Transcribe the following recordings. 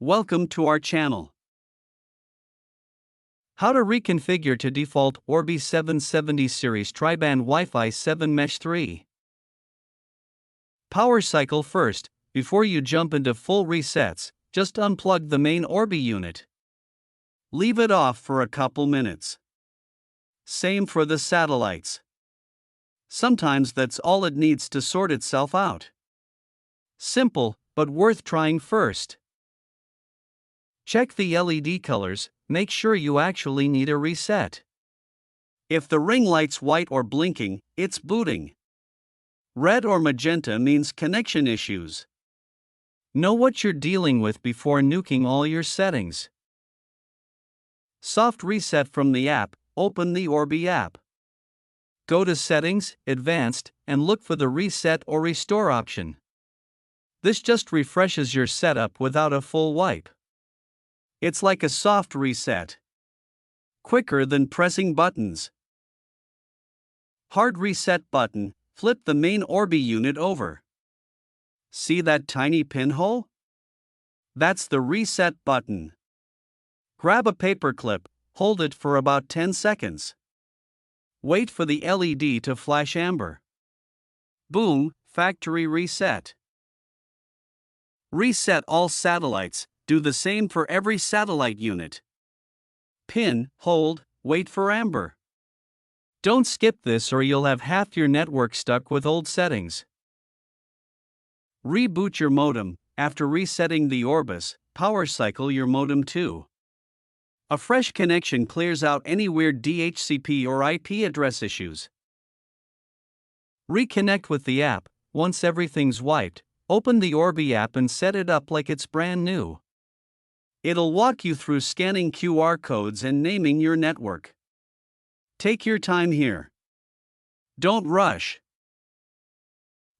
Welcome to our channel. How to reconfigure to default Orbi 770 Series Tri-Band Wi-Fi 7 Mesh 3. Power cycle first. Before you jump into full resets, just unplug the main Orbi unit. Leave it off for a couple minutes. Same for the satellites. Sometimes that's all it needs to sort itself out. Simple, but worth trying first. Check the LED colors, make sure you actually need a reset. If the ring light's white or blinking, it's booting. Red or magenta means connection issues. Know what you're dealing with before nuking all your settings. Soft reset from the app. Open the Orbi app. Go to Settings, Advanced, and look for the Reset or Restore option. This just refreshes your setup without a full wipe. It's like a soft reset. Quicker than pressing buttons. Hard reset button. Flip the main Orbi unit over. See that tiny pinhole? That's the reset button. Grab a paperclip, hold it for about 10 seconds. Wait for the LED to flash amber. Boom, factory reset. Reset all satellites. Do the same for every satellite unit. Pin, hold, wait for amber. Don't skip this or you'll have half your network stuck with old settings. Reboot your modem. After resetting the Orbis, power cycle your modem too. A fresh connection clears out any weird DHCP or IP address issues. Reconnect with the app. Once everything's wiped, open the Orbi app and set it up like it's brand new. It'll walk you through scanning QR codes and naming your network. Take your time here. Don't rush.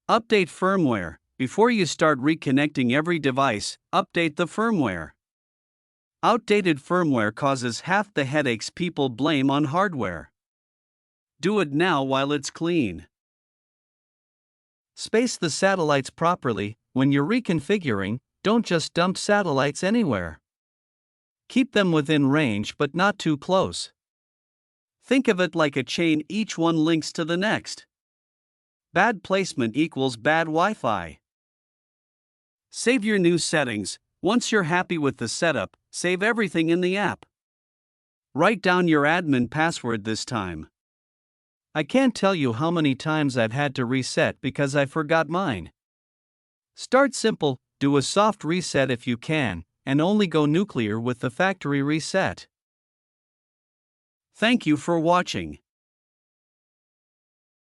Update firmware. Before you start reconnecting every device, update the firmware. Outdated firmware causes half the headaches people blame on hardware. Do it now while it's clean. Space the satellites properly. When you're reconfiguring, don't just dump satellites anywhere. Keep them within range but not too close. Think of it like a chain, each one links to the next. Bad placement equals bad Wi-Fi. Save your new settings. Once you're happy with the setup, save everything in the app. Write down your admin password this time. I can't tell you how many times I've had to reset because I forgot mine. Start simple, do a soft reset if you can, and only go nuclear with the factory reset. Thank you for watching.